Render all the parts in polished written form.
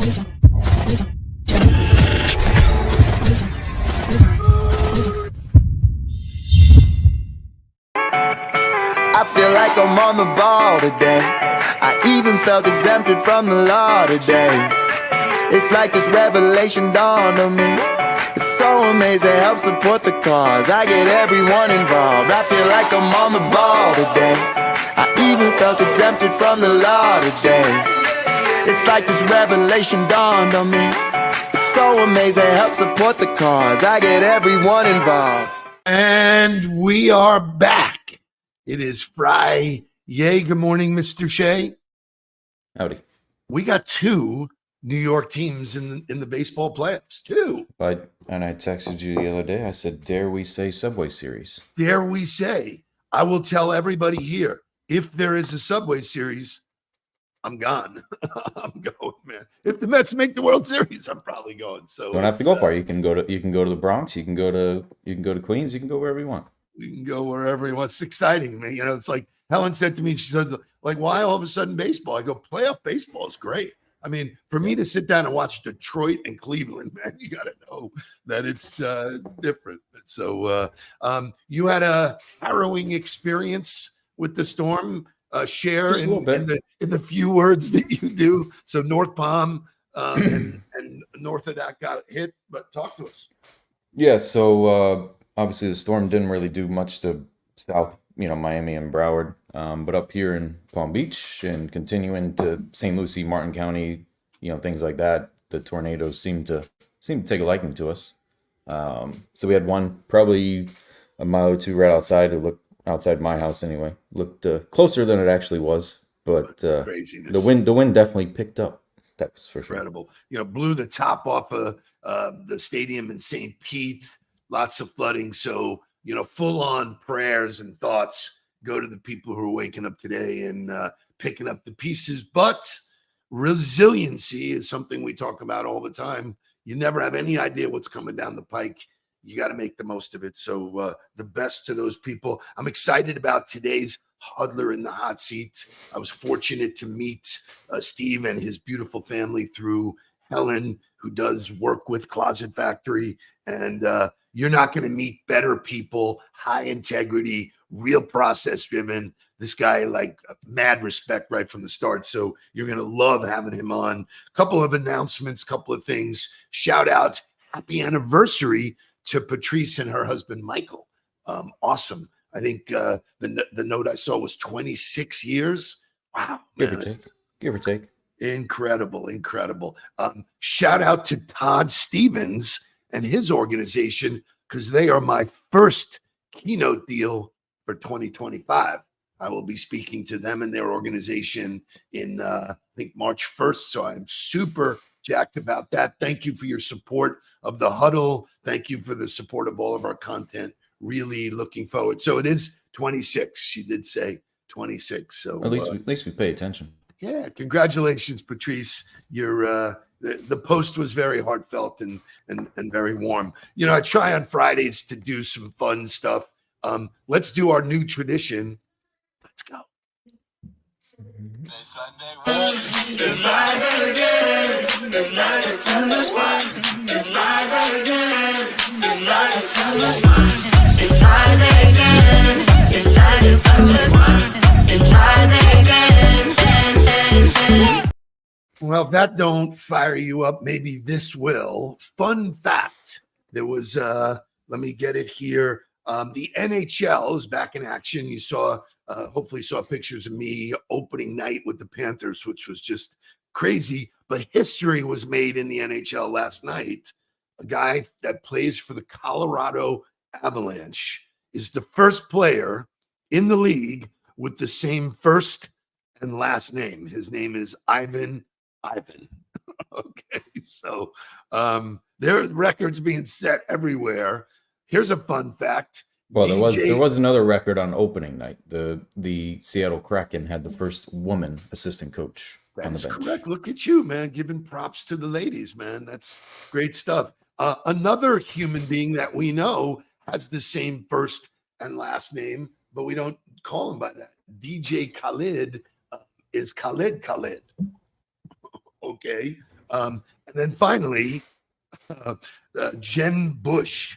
I feel like I'm on the ball today. I even felt exempted from the law today. It's like this revelation dawned on me. It's so amazing, helps support the cause. I get everyone involved. I feel like I'm on the ball today. I even felt exempted from the law today. It's like this revelation dawned on me. It's so amazing, helps support the cause. I get everyone involved. And we are back. It is Friday. Yay. Good morning, Mr. Shea. Howdy. We got two New York teams in the baseball playoffs. Two. And I texted you the other day. I said, dare we say Subway Series? Dare we say? I will tell everybody here, if there is a Subway Series, I'm gone. I'm going, man. If the Mets make the World Series, I'm probably going. So don't have to go far. You can go to the Bronx. You can go to Queens. You can go wherever you want. We can go wherever you want. It's exciting, man. You know, it's like Helen said to me, she said, like, why all of a sudden baseball? I go, playoff baseball is great. I mean, for me to sit down and watch Detroit and Cleveland, man, you got to know that it's different. So you had a harrowing experience with the storm. Share in the few words that you do. So North Palm and north of that got hit, but talk to us. Yeah, so obviously the storm didn't really do much to South, Miami and Broward, but up here in Palm Beach and continuing to St. Lucie, Martin County, things like that, the tornadoes seem to take a liking to us. So we had one probably a mile or two right outside. It looked outside my house anyway. Looked closer than it actually was, but craziness. The wind definitely picked up. That was for sure. Incredible. Blew the top off of the stadium in St. Pete. Lots of flooding. So, full on prayers and thoughts go to the people who are waking up today and picking up the pieces. But resiliency is something we talk about all the time. You never have any idea what's coming down the pike. You got to make the most of it. So the best to those people. I'm excited about today's Huddler in the hot seat. I was fortunate to meet Steve and his beautiful family through Helen, who does work with Closet Factory. And you're not going to meet better people, high integrity, real process driven. This guy, like, mad respect right from the start. So you're going to love having him on. Couple of announcements, couple of things. Shout out, happy anniversary to Patrice and her husband, Michael. Awesome. I think the note I saw was 26 years. Wow. Man, Give or take. Incredible. Shout out to Todd Stevens and his organization, because they are my first keynote deal for 2025. I will be speaking to them and their organization in, I think, March 1st. So I'm super jacked about that. Thank you for your support of the Huddle. Thank you for the support of all of our content. Really looking forward. So it is 26. She did say 26. So at least we pay attention. Yeah, congratulations, Patrice. Your the post was very heartfelt and very warm. I try on Fridays to do some fun stuff. Let's do our new tradition. Let's go. It's live again. It's live again. It's live again. It's live It's Friday again. It's It's Friday again. Well, if that don't fire you up, maybe this will. Fun fact. There was, let me get it here. The NHL is back in action. You hopefully saw pictures of me opening night with the Panthers, which was just crazy. But history was made in the NHL last night. A guy that plays for the Colorado Avalanche is the first player in the league with the same first and last name. His name is Ivan. Okay, so there are records being set everywhere. Here's a fun fact. Well, there was another record on opening night. The Seattle Kraken had the first woman assistant coach on the bench. Correct. Look at you, man, giving props to the ladies, man. That's great stuff. Another human being that we know has the same first and last name, but we don't call him by that. DJ Khaled is Khaled. Okay. And then finally, Jen Bush,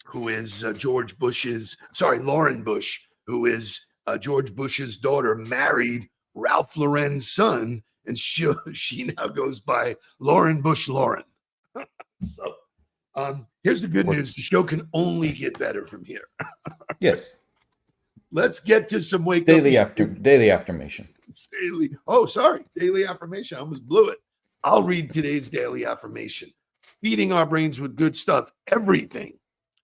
who is Lauren Bush, who is George Bush's daughter, married Ralph Lauren's son, and she now goes by Lauren Bush Lauren. So here's the good news. The show can only get better from here. Yes. Let's get to some daily affirmation. Daily affirmation. I almost blew it. I'll read today's daily affirmation. Feeding our brains with good stuff. Everything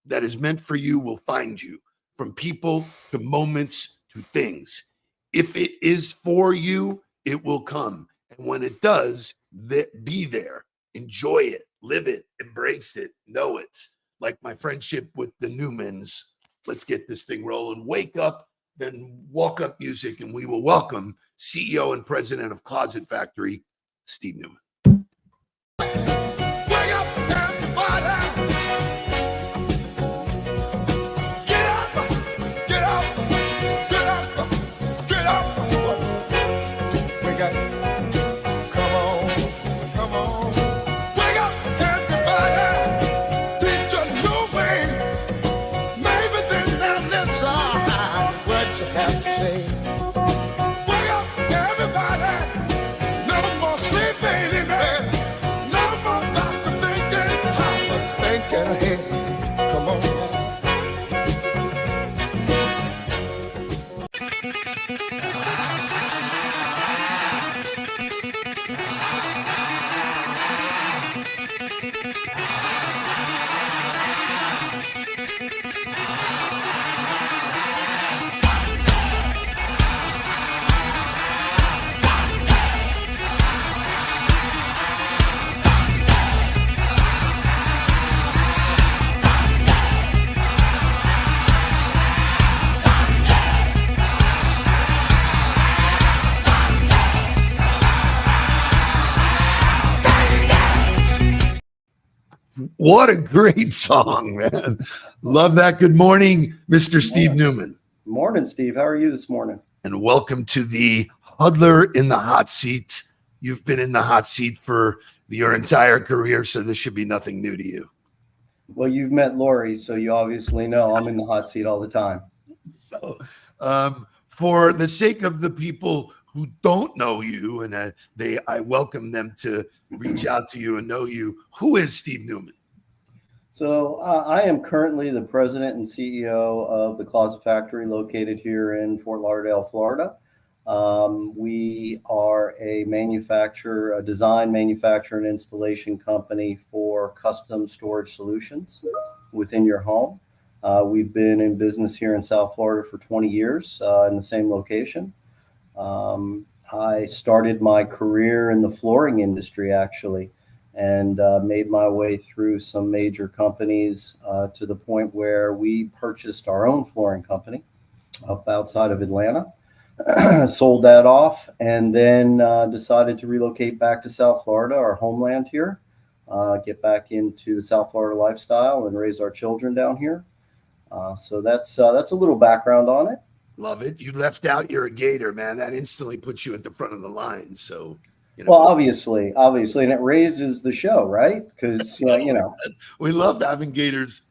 that is meant for you will find you, from people to moments to things. If it is for you, it will come. And when it does, be there. Enjoy it. Live it. Embrace it. Know it. Like my friendship with the Newmans. Let's get this thing rolling. Wake up, then walk up music, and we will welcome CEO and president of Closet Factory, Steve Newman. Wake up, everybody. Get up, get up, get up, get up. Wake up, come on. Wake up, everybody. Teach a new way. Maybe then now listen what you have to say. Wake up, everybody. No more sleeping in bed. No more doctor thinking. Time of thinking ahead. Come on. What a great song, man. Love that. Good morning, Mr. Steve Newman. Morning, Steve. How are you this morning? And welcome to the Huddler in the hot seat. You've been in the hot seat for your entire career, so this should be nothing new to you. Well, you've met Lori, so you obviously know I'm in the hot seat all the time. So for the sake of the people who don't know you, and I welcome them to reach out to you and know you, who is Steve Newman? So I am currently the president and CEO of the Closet Factory located here in Fort Lauderdale, Florida. We are a design, manufacture, and installation company for custom storage solutions within your home. We've been in business here in South Florida for 20 years in the same location. I started my career in the flooring industry, actually, and made my way through some major companies to the point where we purchased our own flooring company up outside of Atlanta, sold that off, and then decided to relocate back to South Florida, our homeland here, get back into the South Florida lifestyle and raise our children down here. So that's a little background on it. Love it. You left out you're a Gator, man. That instantly puts you at the front of the line. So, well, obviously, and it raises the show, right? Because we love having Gators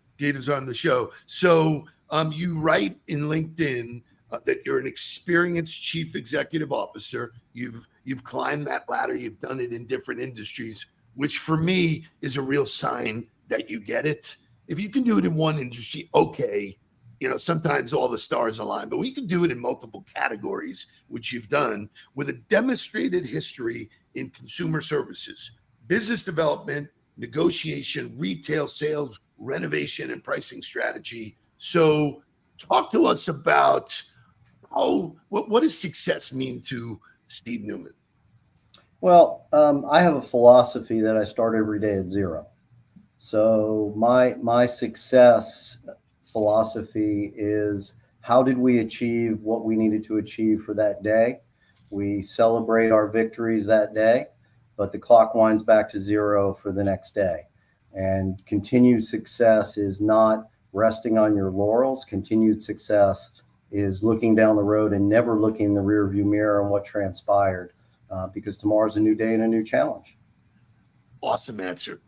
on the show. So, you write in LinkedIn that you're an experienced chief executive officer. You've climbed that ladder. You've done it in different industries, which for me is a real sign that you get it. If you can do it in one industry, okay. Sometimes all the stars align, but we can do it in multiple categories, which you've done with a demonstrated history in consumer services, business development, negotiation, retail sales, renovation, and pricing strategy. So talk to us about what does success mean to Steve Newman? Well, I have a philosophy that I start every day at zero. So my success philosophy is, how did we achieve what we needed to achieve for that day? We celebrate our victories that day, but the clock winds back to zero for the next day. And continued success is not resting on your laurels. Continued success is looking down the road and never looking in the rearview mirror on what transpired, because tomorrow's a new day and a new challenge. Awesome answer.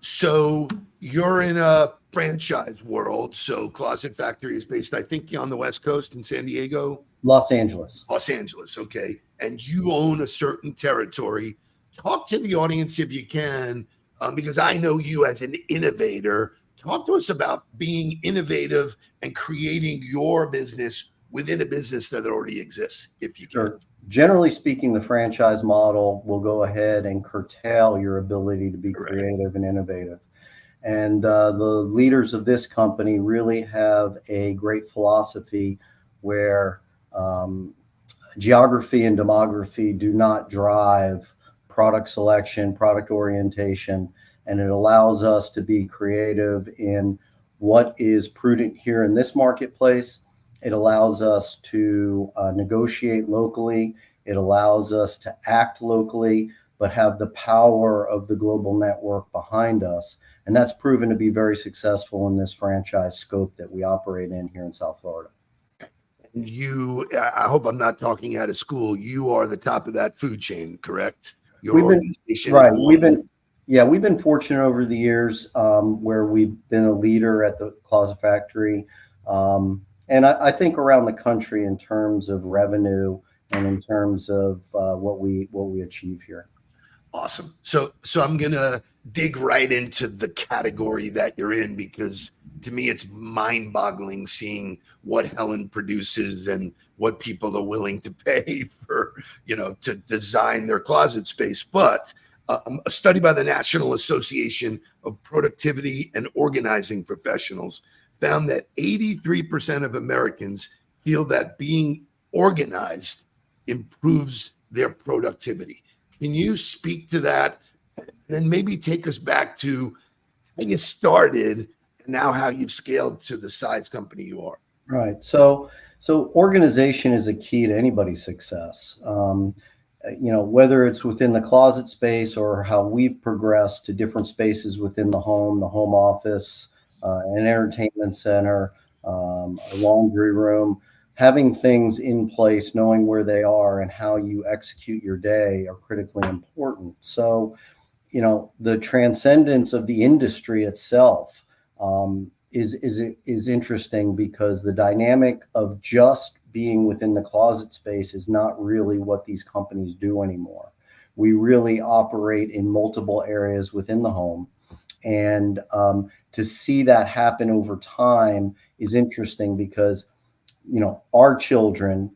So you're in a franchise world. So Closet Factory is based, I think, on the West Coast in San Diego, Los Angeles. Los Angeles. Okay. And you own a certain territory. Talk to the audience if you can, because I know you as an innovator. Talk to us about being innovative and creating your business within a business that already exists, if you can. Sure. Generally speaking, the franchise model will go ahead and curtail your ability to be creative and innovative. And the leaders of this company really have a great philosophy where geography and demography do not drive product selection, product orientation, and it allows us to be creative in what is prudent here in this marketplace. It allows us to negotiate locally. It allows us to act locally, but have the power of the global network behind us. And that's proven to be very successful in this franchise scope that we operate in here in South Florida. You, I hope I'm not talking out of school. You are the top of that food chain, correct? Your We've been, organization. right. We've been fortunate over the years where we've been a leader at the Closet Factory. And I think around the country in terms of revenue and in terms of what we achieve here. Awesome. So I'm gonna dig right into the category that you're in, because to me it's mind-boggling seeing what Helen produces and what people are willing to pay for, to design their closet space. But a study by the National Association of Productivity and Organizing Professionals found that 83% of Americans feel that being organized improves their productivity. Can you speak to that and maybe take us back to how you started and now how you've scaled to the size company you are? Right. So organization is a key to anybody's success. Whether it's within the closet space or how we've progressed to different spaces within the home office, an entertainment center, a laundry room, having things in place, knowing where they are and how you execute your day are critically important. So, the transcendence of the industry itself is interesting, because the dynamic of just being within the closet space is not really what these companies do anymore. We really operate in multiple areas within the home. And to see that happen over time is interesting, because our children,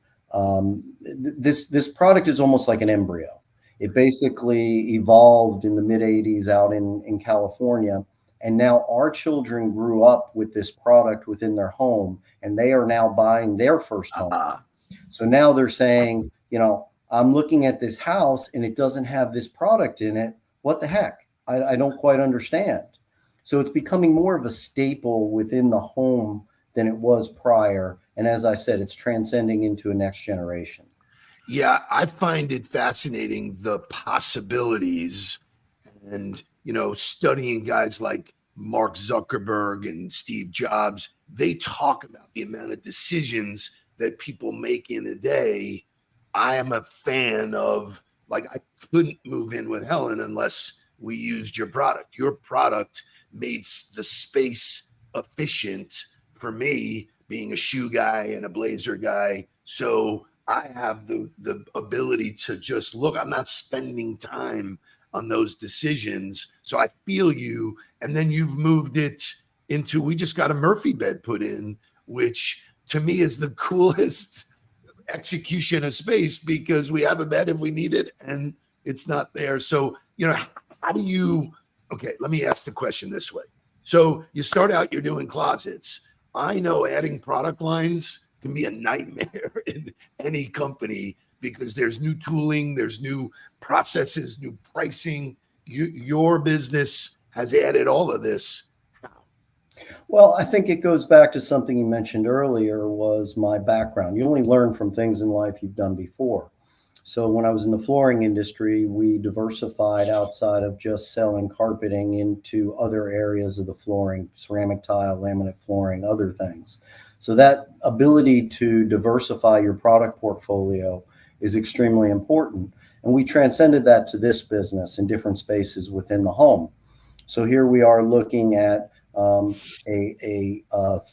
this product is almost like an embryo. It basically evolved in the mid 80s out in California. And now our children grew up with this product within their home, and they are now buying their first home. So now they're saying, I'm looking at this house and it doesn't have this product in it. What the heck? I don't quite understand. So it's becoming more of a staple within the home than it was prior. And as I said, it's transcending into a next generation. Yeah, I find it fascinating, the possibilities, and, studying guys like Mark Zuckerberg and Steve Jobs. They talk about the amount of decisions that people make in a day. I am a fan of, I couldn't move in with Helen unless we used your product. Your product made the space efficient for me, being a shoe guy and a blazer guy. So I have the ability to just look. I'm not spending time on those decisions. So I feel you. And then you've moved it into, we just got a Murphy bed put in, which to me is the coolest execution of space, because we have a bed if we need it and it's not there. So, how do you, okay, let me ask the question this way. So you start out, you're doing closets. I know adding product lines can be a nightmare in any company, because there's new tooling, there's new processes, new pricing. Your business has added all of this. Well, I think it goes back to something you mentioned earlier, was my background. You only learn from things in life you've done before. So when I was in the flooring industry, we diversified outside of just selling carpeting into other areas of the flooring, ceramic tile, laminate flooring, other things. So that ability to diversify your product portfolio is extremely important. And we transcended that to this business in different spaces within the home. So here we are looking at a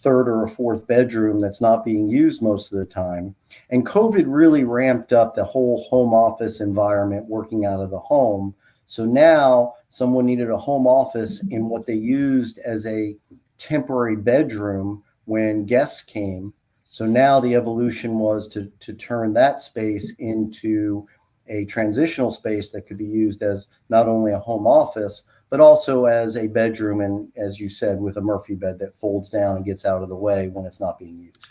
third or a fourth bedroom that's not being used most of the time. And COVID really ramped up the whole home office environment, working out of the home. So now someone needed a home office in what they used as a temporary bedroom when guests came. So now the evolution was to turn that space into a transitional space that could be used as not only a home office, but also as a bedroom. And as you said, with a Murphy bed that folds down and gets out of the way when it's not being used.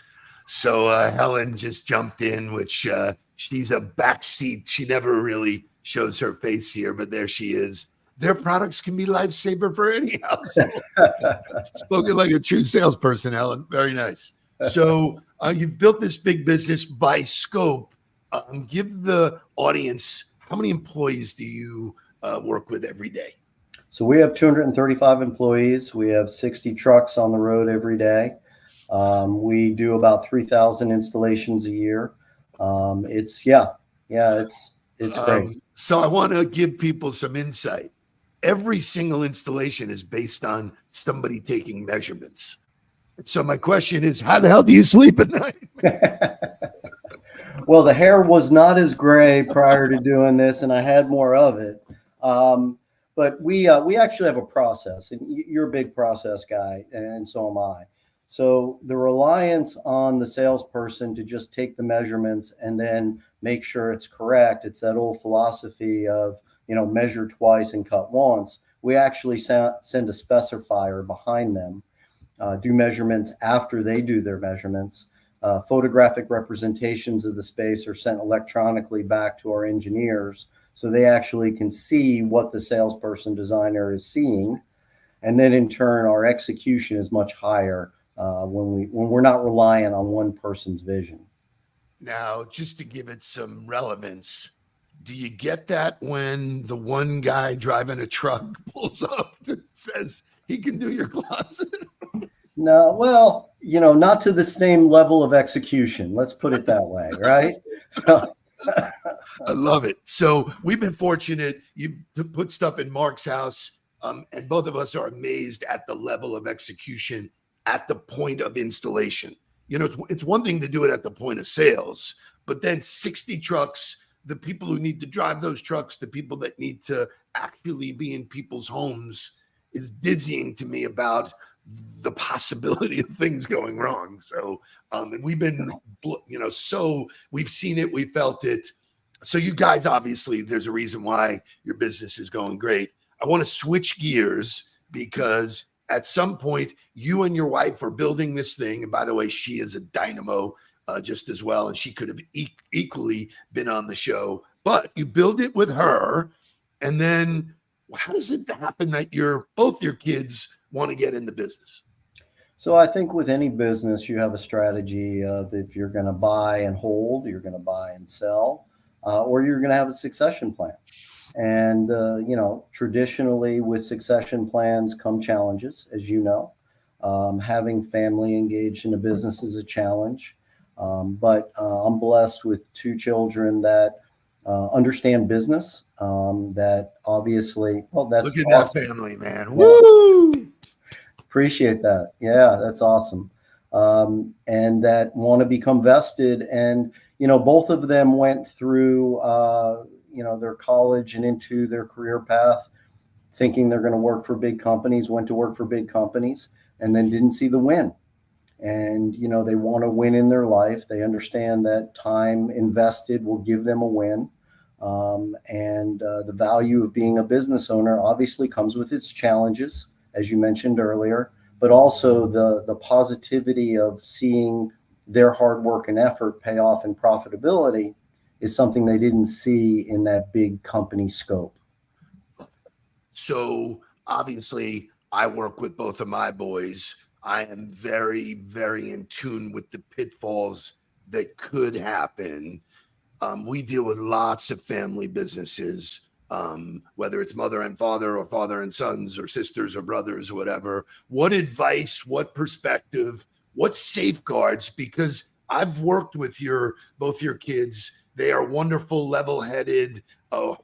So Helen just jumped in, which she's a backseat. She never really shows her face here, but there she is. Their products can be lifesaver for any household. Spoken like a true salesperson, Helen. Very nice. So you've built this big business by scope. Give the audience, how many employees do you work with every day? So we have 235 employees. We have 60 trucks on the road every day. We do about 3,000 installations a year. It's great. So I want to give people some insight. Every single installation is based on somebody taking measurements. So my question is, how the hell do you sleep at night? Well, the hair was not as gray prior to doing this, and I had more of it. But we actually have a process, and you're a big process guy, and so am I. So the reliance on the salesperson to just take the measurements and then make sure it's correct, it's that old philosophy of, measure twice and cut once. We actually send a specifier behind them, do measurements after they do their measurements. Photographic representations of the space are sent electronically back to our engineers, so they actually can see what the salesperson designer is seeing. And then in turn, our execution is much higher when we're not reliant on one person's vision. Now, just to give it some relevance, do you get that when the one guy driving a truck pulls up and says he can do your closet? No, well, not to the same level of execution. Let's put it that way, right? I love it. So we've been fortunate. You put stuff in Mark's house, and both of us are amazed at the level of execution at the point of installation. It's one thing to do it at the point of sales, but then 60 trucks, the people who need to drive those trucks, the people that need to actually be in people's homes, is dizzying to me about the possibility of things going wrong. So, and we've been, so we've seen it, we felt it. So you guys, obviously, there's a reason why your business is going great. I want to switch gears because at some point, you and your wife are building this thing. And by the way, she is a dynamo just as well. And she could have equally been on the show, but you build it with her. And then how does it happen that both your kids want to get in the business? So I think with any business, you have a strategy of if you're going to buy and hold, you're going to buy and sell, or you're going to have a succession plan. And, traditionally with succession plans come challenges, as you know. Having family engaged in a business is a challenge. But I'm blessed with two children that understand business, that obviously, that's look at awesome. That family, man. Yeah. Woo! Appreciate that. Yeah, that's awesome. And that want to become vested. And, both of them went through, their college and into their career path, thinking they're going to work for big companies, went to work for big companies, and then didn't see the win. And, they want to win in their life. They understand that time invested will give them a win. And the value of being a business owner obviously comes with its challenges, as you mentioned earlier, but also the positivity of seeing their hard work and effort pay off in profitability is something they didn't see in that big company scope. So obviously I work with both of my boys. I am very, very in tune with the pitfalls that could happen. We deal with lots of family businesses, whether it's mother and father or father and sons or sisters or brothers or whatever. What advice, what perspective, what safeguards? Because I've worked with both your kids They are wonderful, level-headed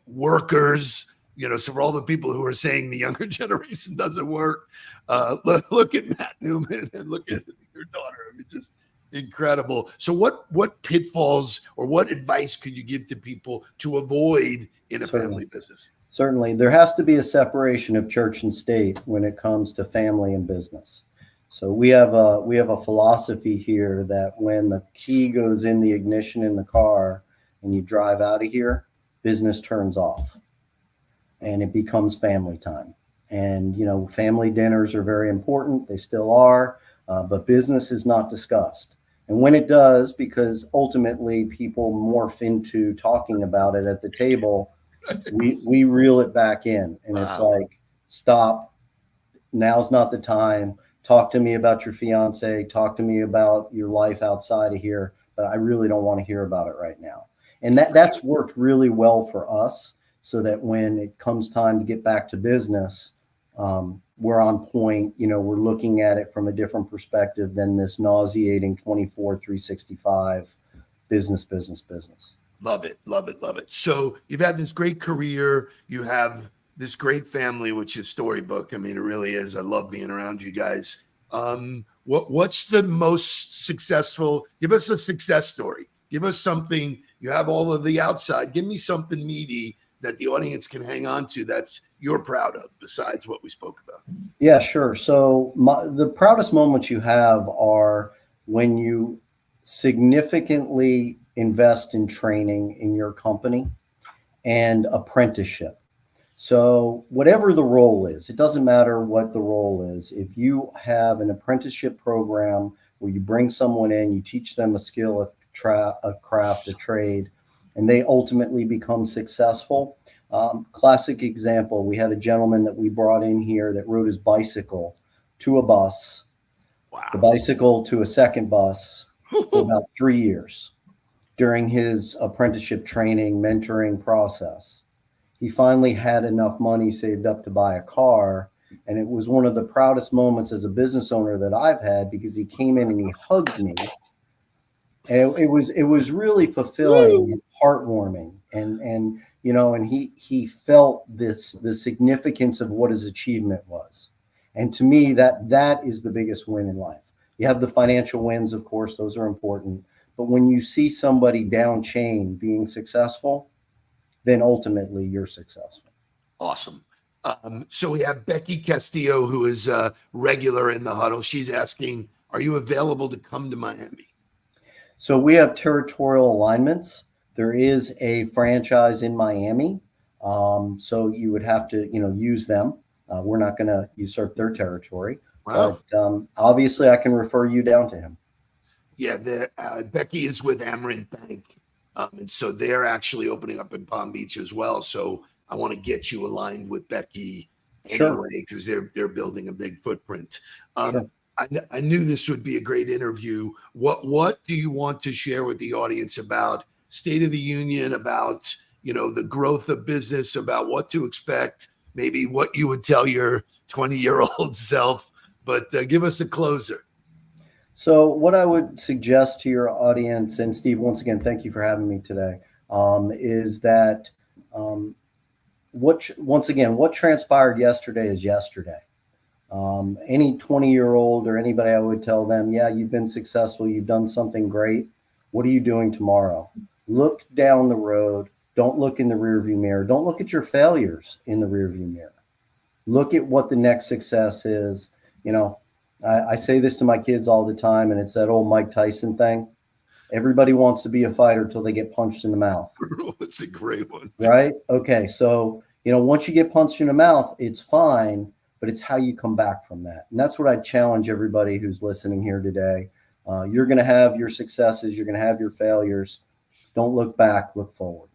workers. So for all the people who are saying the younger generation doesn't work, look at Matt Newman and look at your daughter. I mean, just incredible. So what pitfalls or what advice could you give to people to avoid in a family business? Certainly. There has to be a separation of church and state when it comes to family and business. So we have a philosophy here that when the key goes in the ignition in the car and you drive out of here, business turns off and it becomes family time. And, family dinners are very important. They still are, but business is not discussed. And when it does, because ultimately people morph into talking about it at the table, we reel it back in. And It's like, stop. Now's not the time. Talk to me about your fiance. Talk to me about your life outside of here. But I really don't want to hear about it right now. And that's worked really well for us, so that when it comes time to get back to business, we're on point. We're looking at it from a different perspective than this nauseating 24/365 business. Love it. So you've had this great career. You have this great family, which is storybook. I mean, it really is. I love being around you guys. What's the most successful? Give us a success story. Give us something. You have all of the outside. Give me something meaty that the audience can hang on to that's you're proud of, besides what we spoke about. Yeah, sure. So the proudest moments you have are when you significantly invest in training in your company and apprenticeship. So whatever the role is, it doesn't matter what the role is. If you have an apprenticeship program where you bring someone in, you teach them a skill, a craft, a trade, and they ultimately become successful. Classic example, we had a gentleman that we brought in here that rode his bicycle to a bus, the bicycle to a second bus for about 3 years during his apprenticeship training, mentoring process. He finally had enough money saved up to buy a car. And it was one of the proudest moments as a business owner that I've had, because he came in and he hugged me. And it was really fulfilling and heartwarming. And he felt the significance of what his achievement was. And to me, that is the biggest win in life. You have the financial wins, of course, those are important. But when you see somebody down chain being successful, then ultimately you're successful. Awesome. So we have Becky Castillo, who is a regular in the huddle. She's asking, are you available to come to Miami? So we have territorial alignments. There is a franchise in Miami. So you would have to, use them. We're not going to usurp their territory. Wow. But obviously I can refer you down to him. Yeah, Becky is with Amerant Bank. And so they're actually opening up in Palm Beach as well. So I want to get you aligned with Becky anyway, because they're building a big footprint. Sure. I knew this would be a great interview. What do you want to share with the audience about State of the Union, about the growth of business, about what to expect, maybe what you would tell your 20-year-old self? But give us a closer. So what I would suggest to your audience, and Steve, once again, thank you for having me today, is that what transpired yesterday is yesterday. Any 20-year-old or anybody, I would tell them, yeah, you've been successful. You've done something great. What are you doing tomorrow? Look down the road. Don't look in the rearview mirror. Don't look at your failures in the rearview mirror. Look at what the next success is. I say this to my kids all the time, and it's that old Mike Tyson thing. Everybody wants to be a fighter till they get punched in the mouth. That's a great one. Right? Okay. So, once you get punched in the mouth, it's fine, but it's how you come back from that. And that's what I challenge everybody who's listening here today. You're going to have your successes. You're going to have your failures. Don't look back, look forward.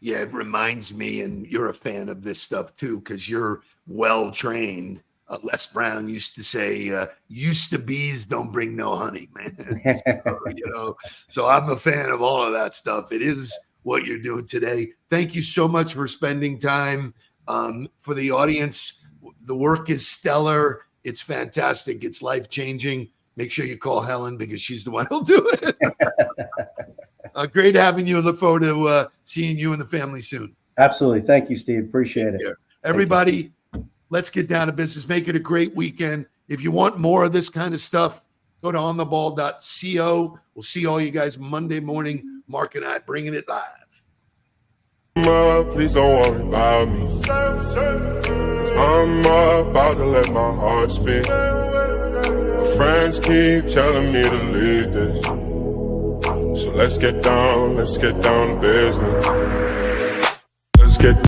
Yeah, it reminds me, and you're a fan of this stuff too, because you're well-trained. Les Brown used to say, used to bees don't bring no honey, man. So I'm a fan of all of that stuff. It is what you're doing today. Thank you so much for spending time. For the audience, the work is stellar. It's fantastic. It's life-changing. Make sure you call Helen, because she's the one who'll do it. Great having you, and look forward to seeing you and the family soon. Absolutely. Thank you, Steve. Appreciate it. Yeah. Everybody, let's get down to business. Make it a great weekend. If you want more of this kind of stuff, go to ontheball.co. We'll see all you guys Monday morning. Mark and I bringing it live. Please don't worry about me. I'm about to let my heart speak. My friends keep telling me to leave this. So let's get down to business. Let's get